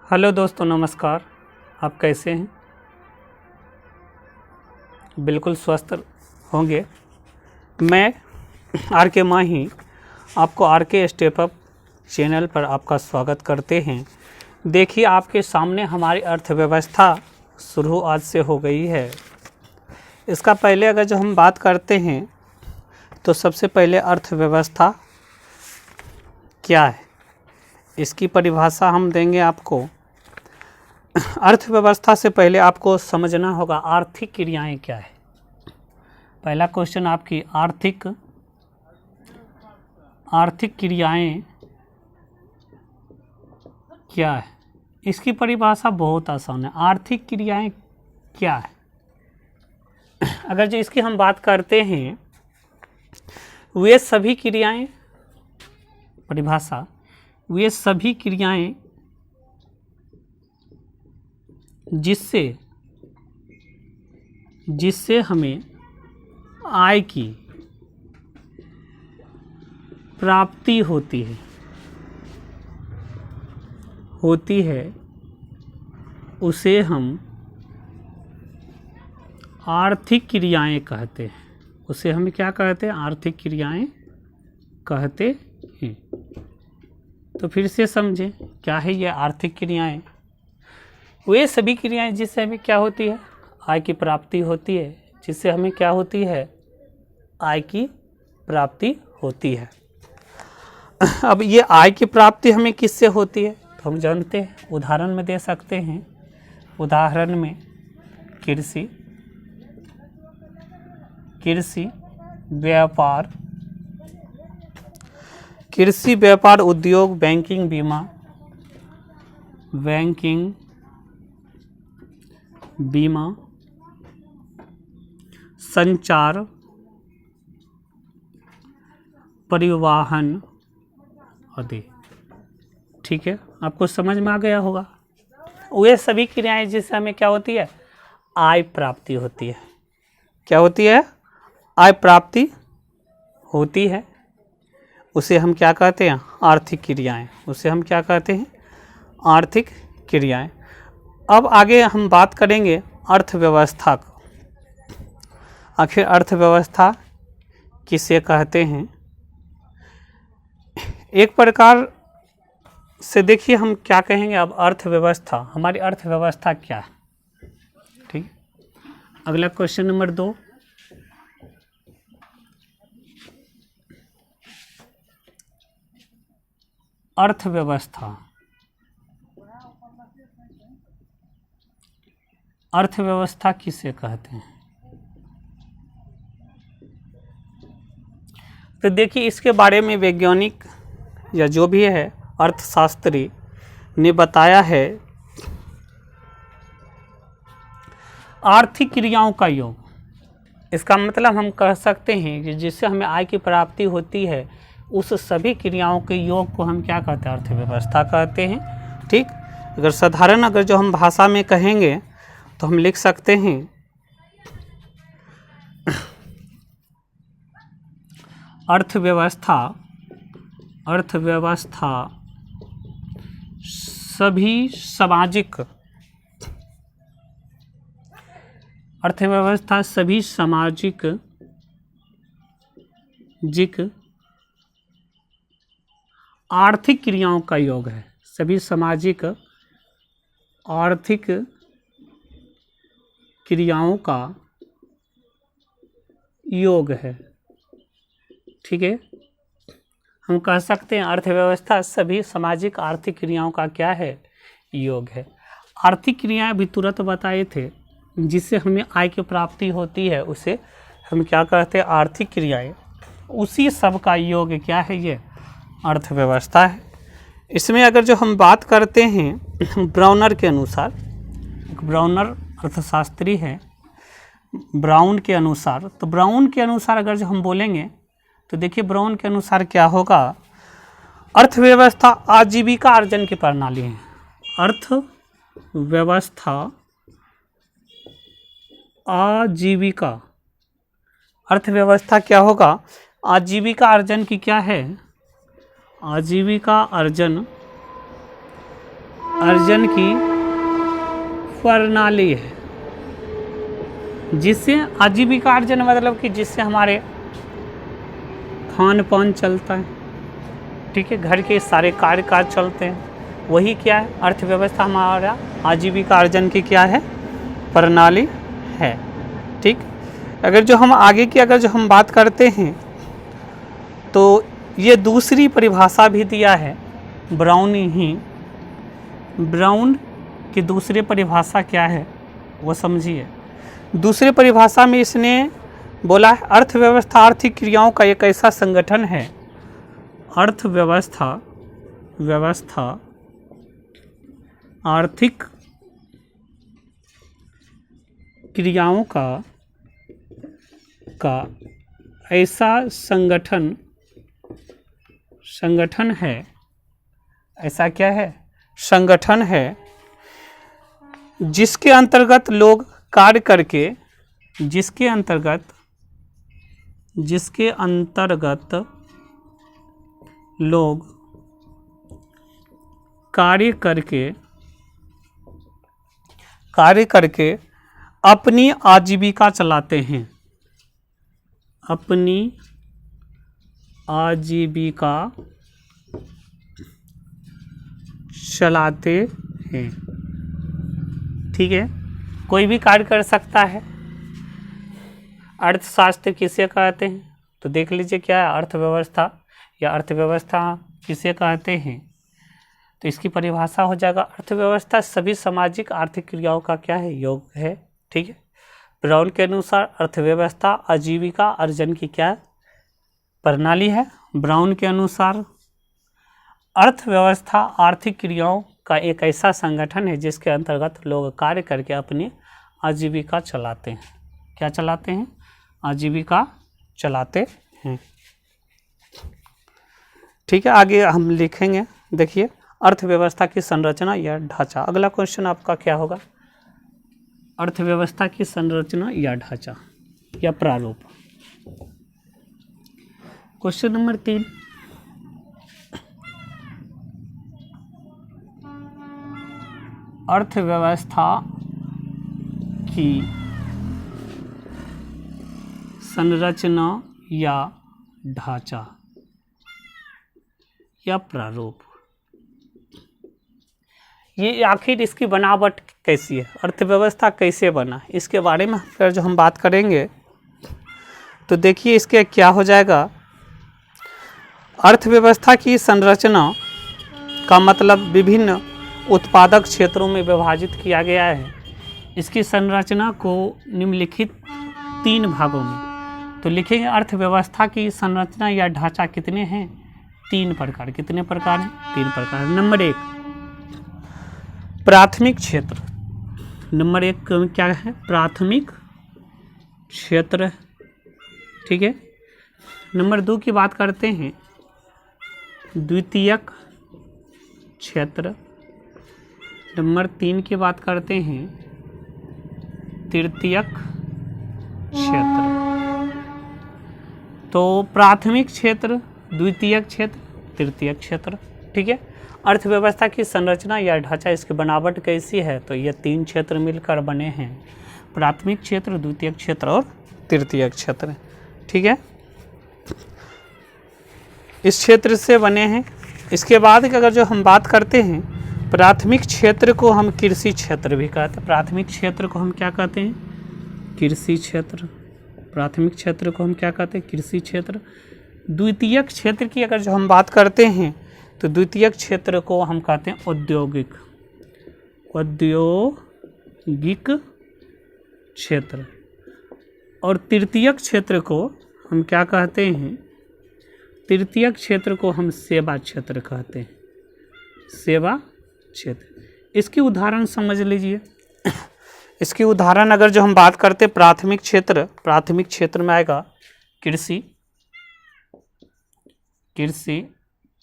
Hello दोस्तों, नमस्कार। आप कैसे हैं? बिल्कुल स्वस्थ होंगे। मैं आर के माही आपको आर के स्टेप अप चैनल पर आपका स्वागत करते हैं। देखिए, आपके सामने हमारी अर्थव्यवस्था शुरू आज से हो गई है। इसका पहले अगर जो हम बात करते हैं तो सबसे पहले अर्थव्यवस्था क्या है, इसकी परिभाषा हम देंगे आपको। अर्थव्यवस्था से पहले आपको समझना होगा आर्थिक क्रियाएं क्या है। पहला क्वेश्चन आपकी आर्थिक क्रियाएं क्या है। इसकी परिभाषा बहुत आसान है। आर्थिक क्रियाएं क्या है, अगर जो इसकी हम बात करते हैं, वे सभी क्रियाएं, परिभाषा, वे सभी क्रियाएं जिससे हमें आय की प्राप्ति होती है उसे हम आर्थिक क्रियाएं कहते हैं। उसे हम क्या कहते हैं? आर्थिक क्रियाएं कहते हैं। तो फिर से समझें, क्या है ये आर्थिक क्रियाएं? वे सभी क्रियाएं जिससे हमें क्या होती है? आय की प्राप्ति होती है। जिससे हमें क्या होती है? आय की प्राप्ति होती है। अब ये आय की प्राप्ति हमें किससे होती है तो हम जानते हैं, उदाहरण में दे सकते हैं। उदाहरण में कृषि व्यापार, उद्योग, बैंकिंग, बीमा, संचार, परिवहन आदि। ठीक है, आपको समझ में आ गया होगा। वे सभी क्रियाएं जिससे हमें क्या होती है? आय प्राप्ति होती है। क्या होती है? आय प्राप्ति होती है। उसे हम क्या कहते हैं? आर्थिक क्रियाएं। उसे हम क्या कहते हैं? आर्थिक क्रियाएं। अब आगे हम बात करेंगे अर्थव्यवस्था को। आखिर अर्थव्यवस्था किसे कहते हैं? एक प्रकार से देखिए हम क्या कहेंगे अब अर्थव्यवस्था, हमारी अर्थव्यवस्था क्या है। ठीक, अगला क्वेश्चन नंबर 2। अर्थव्यवस्था किसे कहते हैं? तो देखिए, इसके बारे में वैज्ञानिक या जो भी है अर्थशास्त्री ने बताया है, आर्थिक क्रियाओं का योग। इसका मतलब हम कह सकते हैं कि जिससे हमें आय की प्राप्ति होती है उस सभी क्रियाओं के योग को हम क्या कहते हैं? अर्थव्यवस्था कहते हैं। ठीक, अगर साधारण अगर जो हम भाषा में कहेंगे तो हम लिख सकते हैं अर्थव्यवस्था सभी सामाजिक आर्थिक क्रियाओं का योग है। सभी सामाजिक आर्थिक क्रियाओं का योग है। ठीक है, हम कह सकते हैं अर्थव्यवस्था सभी सामाजिक आर्थिक क्रियाओं का क्या है? योग है। आर्थिक क्रियाएं भी तुरंत बताए थे, जिससे हमें आय की प्राप्ति होती है उसे हम क्या कहते हैं? आर्थिक क्रियाएं। उसी सब का योग क्या है? ये अर्थव्यवस्था है। इसमें अगर जो हम बात करते हैं ब्राउनर के अनुसार, ब्राउनर अर्थशास्त्री है, ब्राउन के अनुसार, तो ब्राउन के अनुसार अगर जो हम बोलेंगे तो देखिए ब्राउन के अनुसार क्या होगा? अर्थव्यवस्था आजीविका अर्जन की प्रणाली है। अर्थव्यवस्था अर्थव्यवस्था क्या होगा? आजीविका अर्जन की क्या है? आजीविका अर्जन की प्रणाली है, जिससे आजीविका अर्जन मतलब कि जिससे हमारे खान पान चलता है, ठीक है, घर के सारे कार्य काज चलते हैं, वही क्या है, अर्थव्यवस्था हमारा आजीविका अर्जन की क्या है, प्रणाली है। ठीक, अगर जो हम आगे की अगर जो हम बात करते हैं तो ये दूसरी परिभाषा भी दिया है ब्राउन की दूसरी परिभाषा क्या है वो समझिए। दूसरी परिभाषा में इसने बोला है अर्थव्यवस्था आर्थिक क्रियाओं का एक ऐसा संगठन है, अर्थव्यवस्था आर्थिक क्रियाओं का ऐसा संगठन है, ऐसा क्या है, संगठन है, जिसके अंतर्गत लोग कार्य करके, जिसके अंतर्गत लोग कार्य करके अपनी आजीविका चलाते हैं, अपनी आजीविका चलाते हैं। ठीक है, कोई भी कार्य कर सकता है। अर्थशास्त्र किसे कहते हैं तो देख लीजिए क्या है, अर्थव्यवस्था या अर्थव्यवस्था किसे कहते हैं, तो इसकी परिभाषा हो जाएगा अर्थव्यवस्था सभी सामाजिक आर्थिक क्रियाओं का क्या है, योग है। ठीक है, ब्राउन के अनुसार अर्थव्यवस्था आजीविका अर्जन की क्या प्रणाली है। ब्राउन के अनुसार अर्थव्यवस्था आर्थिक क्रियाओं का एक ऐसा संगठन है जिसके अंतर्गत लोग कार्य करके अपनी आजीविका चलाते हैं। क्या चलाते हैं, आजीविका चलाते हैं। ठीक है, आगे हम लिखेंगे, देखिए अर्थव्यवस्था की संरचना या ढांचा। अगला क्वेश्चन आपका क्या होगा, अर्थव्यवस्था की संरचना या ढांचा या प्रारूप। क्वेश्चन नंबर 3, अर्थव्यवस्था की संरचना या ढांचा या प्रारूप, ये आखिर इसकी बनावट कैसी है, अर्थव्यवस्था कैसे बना, इसके बारे में फिर जो हम बात करेंगे तो देखिए इसके क्या हो जाएगा। अर्थव्यवस्था की संरचना का मतलब विभिन्न उत्पादक क्षेत्रों में विभाजित किया गया है। इसकी संरचना को निम्नलिखित 3 भागों में तो लिखेंगे। अर्थव्यवस्था की संरचना या ढांचा कितने हैं, 3 प्रकार। कितने प्रकार हैं, 3 प्रकार। नंबर 1 प्राथमिक क्षेत्र, नंबर 1 क्या है, प्राथमिक क्षेत्र। ठीक है, नंबर 2 की बात करते हैं द्वितीयक क्षेत्र, नंबर 3 की बात करते हैं तृतीयक क्षेत्र। तो प्राथमिक क्षेत्र, द्वितीयक क्षेत्र, तृतीयक क्षेत्र। ठीक है, अर्थव्यवस्था की संरचना या ढांचा, इसकी बनावट कैसी है, तो ये 3 क्षेत्र मिलकर बने हैं, प्राथमिक क्षेत्र, द्वितीयक क्षेत्र और तृतीयक क्षेत्र। ठीक है, इस क्षेत्र से बने हैं। इसके बाद अगर जो हम बात करते हैं, प्राथमिक क्षेत्र को हम कृषि क्षेत्र भी कहते हैं। प्राथमिक क्षेत्र को हम क्या कहते हैं, कृषि क्षेत्र। प्राथमिक क्षेत्र को हम क्या कहते हैं, कृषि क्षेत्र। द्वितीयक क्षेत्र की अगर जो हम बात करते हैं तो द्वितीयक क्षेत्र को हम कहते हैं औद्योगिक क्षेत्र। और तृतीयक क्षेत्र को हम क्या कहते हैं, तृतीयक क्षेत्र को हम सेवा क्षेत्र कहते हैं, सेवा क्षेत्र। इसकी उदाहरण समझ लीजिए। इसकी उदाहरण अगर जो हम बात करते हैं प्राथमिक क्षेत्र में आएगा कृषि,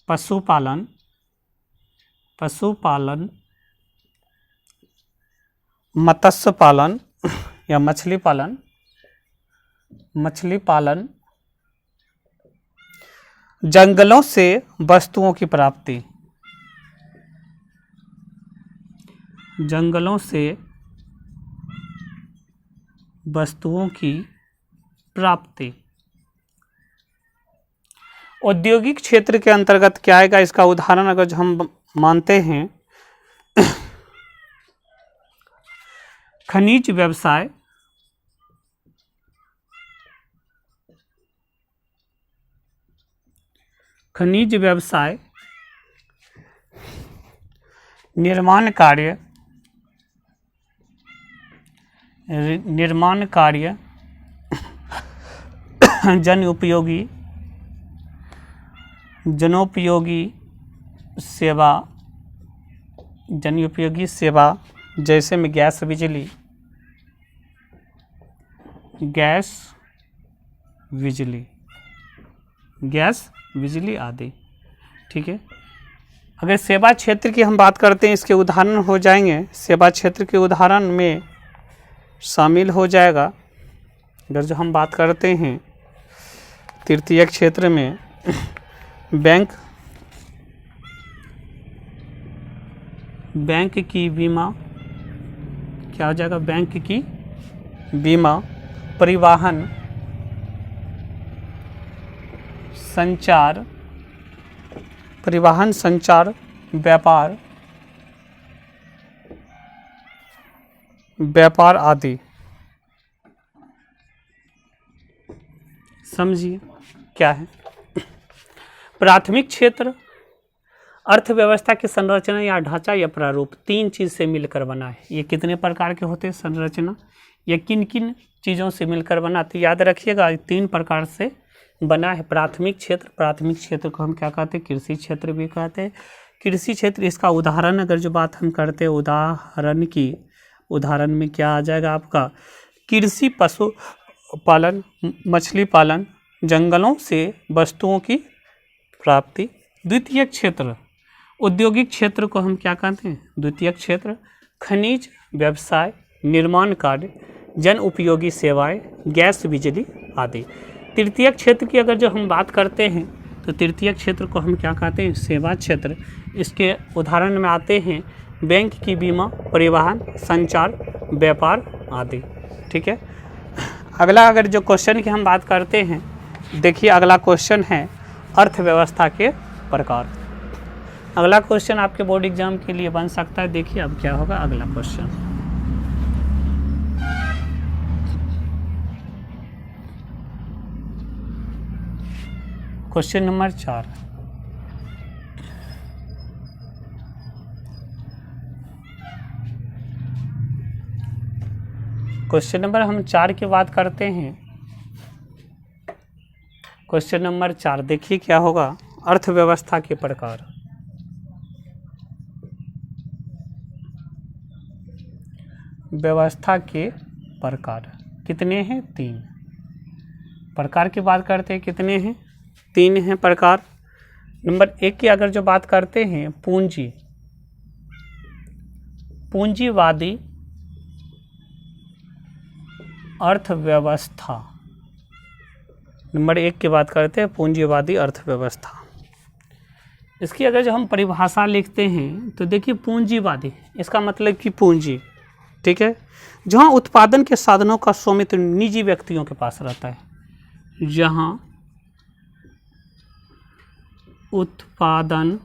पशुपालन, मत्स्य पालन या मछली पालन, जंगलों से वस्तुओं की प्राप्ति, जंगलों से वस्तुओं की प्राप्ति। औद्योगिक क्षेत्र के अंतर्गत क्या आएगा, इसका उदाहरण अगर जो हम मानते हैं खनिज व्यवसाय, खनिज व्यवसाय, निर्माण कार्य, जनोपयोगी सेवा जैसे में गैस बिजली आदि। ठीक है, अगर सेवा क्षेत्र की हम बात करते हैं, इसके उदाहरण हो जाएंगे, सेवा क्षेत्र के उदाहरण में शामिल हो जाएगा। अगर जो हम बात करते हैं तृतीय क्षेत्र में बैंक की बीमा, क्या हो जाएगा, बैंक की बीमा, परिवहन, संचार, व्यापार आदि। समझिए क्या है। प्राथमिक क्षेत्र अर्थव्यवस्था की संरचना या ढांचा या प्रारूप 3 चीज से मिलकर बना है। ये कितने प्रकार के होते हैं संरचना, ये किन किन चीज़ों से मिलकर बना, तो याद रखिएगा 3 प्रकार से बना है। प्राथमिक क्षेत्र को हम क्या कहते हैं, कृषि क्षेत्र भी कहते हैं। कृषि क्षेत्र, इसका उदाहरण अगर जो बात हम करते हैं उदाहरण में क्या आ जाएगा आपका, कृषि, पशु पालन, मछली पालन, जंगलों से वस्तुओं की प्राप्ति। द्वितीय क्षेत्र औद्योगिक क्षेत्र को हम क्या कहते हैं, द्वितीय क्षेत्र खनिज व्यवसाय, निर्माण कार्य, जन उपयोगी सेवाएं, गैस बिजली आदि। तृतीय क्षेत्र की अगर जो हम बात करते हैं तो तृतीय क्षेत्र को हम क्या कहते हैं, सेवा क्षेत्र। इसके उदाहरण में आते हैं बैंक की बीमा, परिवहन, संचार, व्यापार आदि। ठीक है, अगला अगर जो क्वेश्चन की हम बात करते हैं, देखिए अगला क्वेश्चन है अर्थव्यवस्था के प्रकार। अगला क्वेश्चन आपके बोर्ड एग्जाम के लिए बन सकता है। देखिए अब क्या होगा अगला question. Question number 4, question number हम 4 की बात करते हैं। क्वेश्चन नंबर 4 देखिए क्या होगा, अर्थव्यवस्था के प्रकार। व्यवस्था के प्रकार कितने हैं, 3 प्रकार की बात करते हैं, कितने हैं, 3 हैं प्रकार। नंबर 1 की अगर जो बात करते हैं, पूंजीवादी अर्थव्यवस्था। नंबर 1 की बात करते हैं पूंजीवादी अर्थव्यवस्था। इसकी अगर जो हम परिभाषा लिखते हैं तो देखिए पूंजीवादी, इसका मतलब कि पूंजी, ठीक है, जहाँ उत्पादन के साधनों का स्वामित्व निजी व्यक्तियों के पास रहता है। जहाँ उत्पादन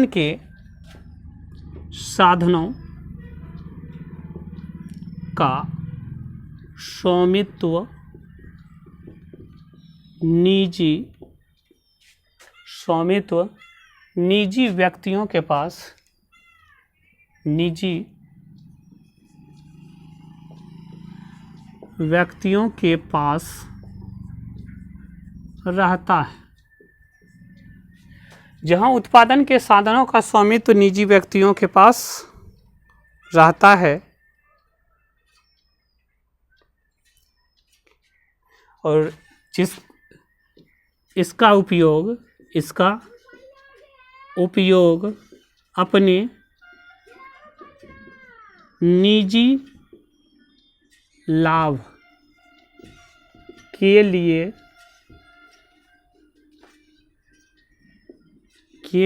के साधनों का स्वामित्व निजी व्यक्तियों के पास, रहता है। जहां उत्पादन के साधनों का स्वामित्व निजी व्यक्तियों के पास रहता है और इसका उपयोग अपने निजी लाभ के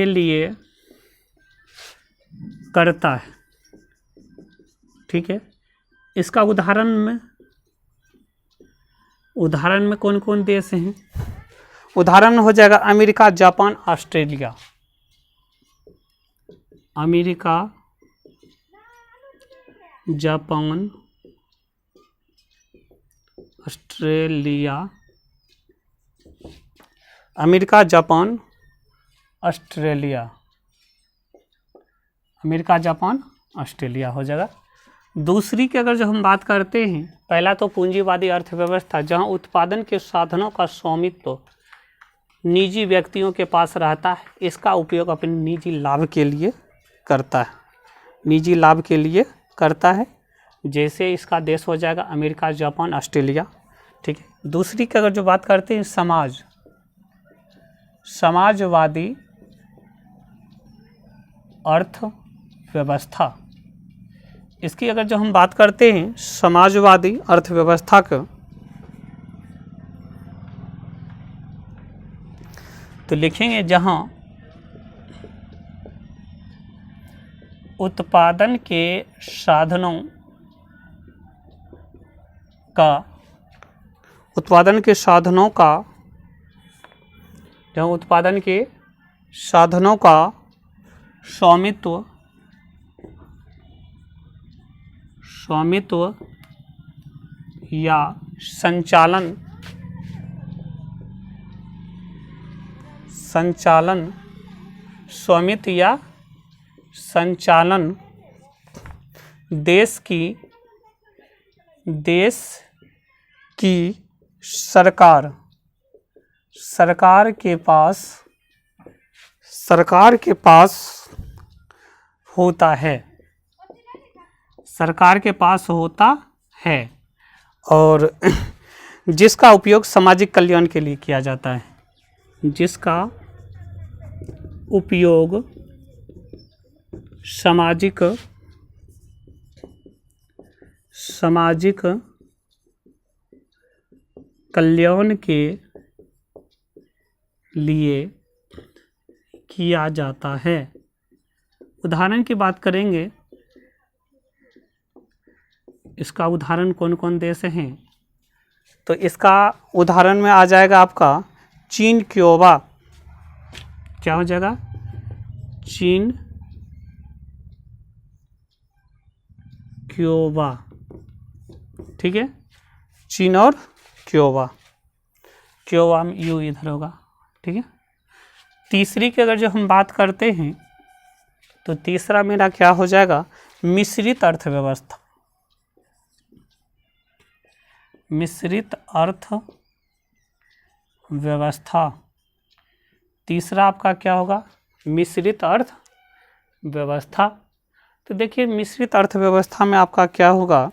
लिए करता है। ठीक है, इसका उदाहरण में कौन कौन देश हैं? उदाहरण में हो जाएगा America, Japan, Australia. America, Japan, Australia. America, Japan, Australia. America, Japan, Australia हो जाएगा। दूसरी की अगर जो हम बात करते हैं, पहला तो पूंजीवादी अर्थव्यवस्था, जहां उत्पादन के साधनों का स्वामित्व निजी व्यक्तियों के पास रहता है, इसका उपयोग अपने निजी लाभ के लिए करता है, निजी लाभ के लिए करता है। जैसे इसका देश हो जाएगा अमेरिका, जापान, ऑस्ट्रेलिया। ठीक है, दूसरी की अगर जो बात करते हैं समाजवादी अर्थव्यवस्था, इसकी अगर जो हम बात करते हैं समाजवादी अर्थव्यवस्था का, तो लिखेंगे जहां उत्पादन के साधनों का स्वामित्व या संचालन देश की सरकार के पास होता है और जिसका उपयोग सामाजिक कल्याण के लिए किया जाता है, जिसका उपयोग सामाजिक कल्याण के लिए किया जाता है। उदाहरण की बात करेंगे, इसका उदाहरण कौन कौन देश हैं? तो इसका उदाहरण में आ जाएगा आपका चीन, क्यूबा। क्या हो जाएगा? चीन, क्यूबा। ठीक है, चीन और क्यूबा में यू इधर होगा। ठीक है, तीसरी की अगर जो हम बात करते हैं, तो तीसरा मेरा क्या हो जाएगा? मिश्रित अर्थव्यवस्था। तीसरा आपका क्या होगा? मिश्रित अर्थव्यवस्था। तो देखिए, मिश्रित अर्थव्यवस्था में आपका क्या होगा?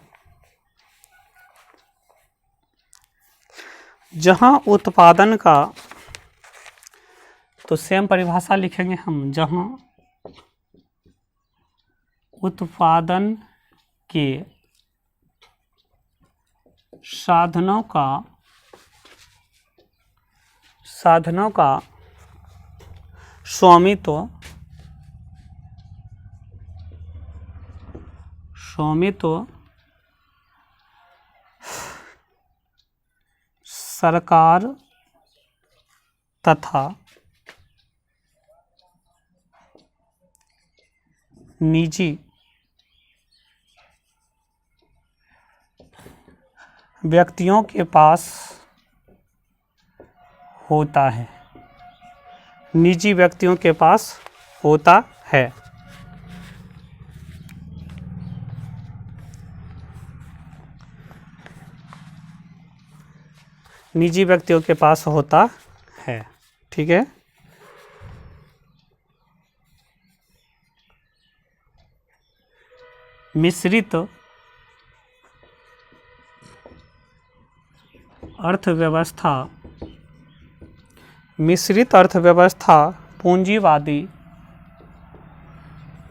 जहां उत्पादन का, तो सेम परिभाषा लिखेंगे हम, जहां उत्पादन के साधनों का स्वामित्व सरकार तथा निजी व्यक्तियों के पास होता है। निजी व्यक्तियों के पास होता है। निजी व्यक्तियों के पास होता है। ठीक है, मिश्रित अर्थव्यवस्था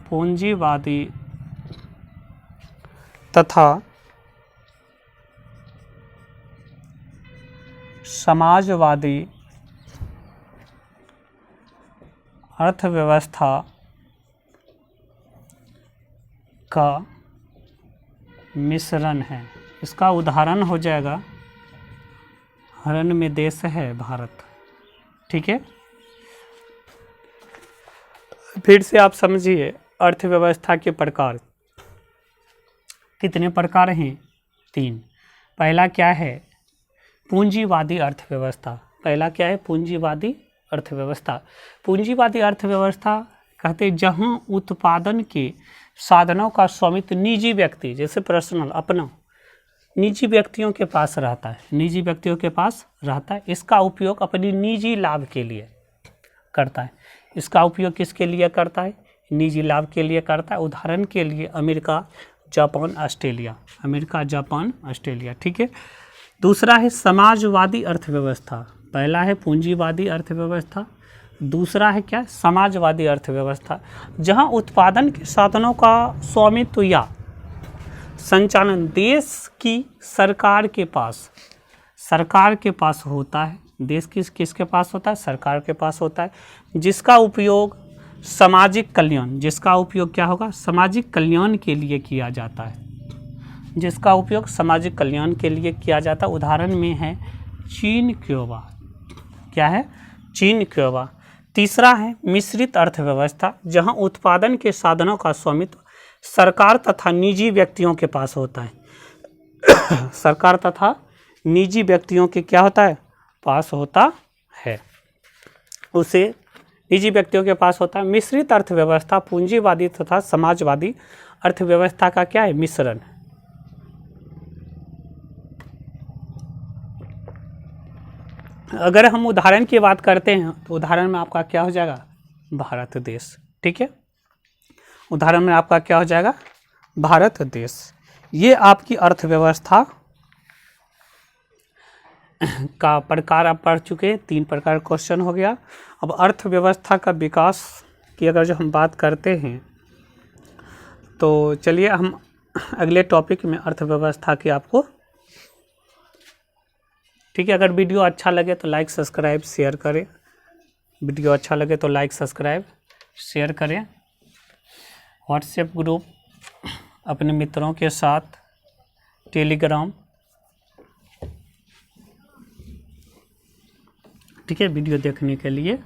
पूंजीवादी तथा समाजवादी अर्थव्यवस्था का मिश्रण है। इसका उदाहरण हो जाएगा हरण में देश है भारत। ठीक है, फिर से आप समझिए अर्थव्यवस्था के प्रकार कितने प्रकार हैं? 3। पहला क्या है? पूंजीवादी अर्थव्यवस्था। पहला क्या है? पूंजीवादी अर्थव्यवस्था। पूंजीवादी अर्थव्यवस्था कहते हैं जहां उत्पादन के साधनों का स्वामित्व निजी व्यक्ति, जैसे पर्सनल, अपना, निजी व्यक्तियों के पास रहता है। निजी व्यक्तियों के पास रहता है। इसका उपयोग अपनी निजी लाभ के लिए करता है। इसका उपयोग किसके लिए करता है? निजी लाभ के लिए करता है। उदाहरण के लिए America, Japan, Australia. America, Japan, Australia. ठीक है। दूसरा है समाजवादी अर्थव्यवस्था। पहला है पूंजीवादी अर्थव्यवस्था, दूसरा है क्या? समाजवादी अर्थव्यवस्था, जहां उत्पादन के साधनों का स्वामित्व या संचालन देश की सरकार के पास होता है। देश किसके पास होता है? सरकार के पास होता है। जिसका उपयोग सामाजिक कल्याण, जिसका उपयोग क्या होगा? सामाजिक कल्याण के लिए किया जाता है। जिसका उपयोग सामाजिक कल्याण के लिए किया जाता है। उदाहरण में है चीन, क्यूबा। क्या है? चीन, क्यूबा। तीसरा है मिश्रित अर्थव्यवस्था, जहां उत्पादन के साधनों का स्वामित्व सरकार तथा निजी व्यक्तियों के पास होता है। सरकार तथा निजी व्यक्तियों के क्या होता है? पास होता है। उसे निजी व्यक्तियों के पास होता है। मिश्रित अर्थव्यवस्था पूंजीवादी तथा समाजवादी अर्थव्यवस्था का क्या है? मिश्रण। अगर हम उदाहरण की बात करते हैं तो उदाहरण में आपका क्या हो जाएगा? भारत देश। ठीक है, उदाहरण में आपका क्या हो जाएगा? भारत देश। ये आपकी अर्थव्यवस्था का प्रकार आप पढ़ चुके हैं। 3 प्रकार क्वेश्चन हो गया। अब अर्थव्यवस्था का विकास की अगर जो हम बात करते हैं तो चलिए हम अगले टॉपिक में अर्थव्यवस्था की आपको, ठीक है। अगर वीडियो अच्छा लगे तो लाइक सब्सक्राइब शेयर करें। वीडियो अच्छा लगे तो लाइक सब्सक्राइब शेयर करें। व्हाट्सएप ग्रुप अपने मित्रों के साथ, टेलीग्राम, ठीक है। वीडियो देखने के लिए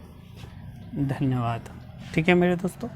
धन्यवाद। ठीक है मेरे दोस्तों।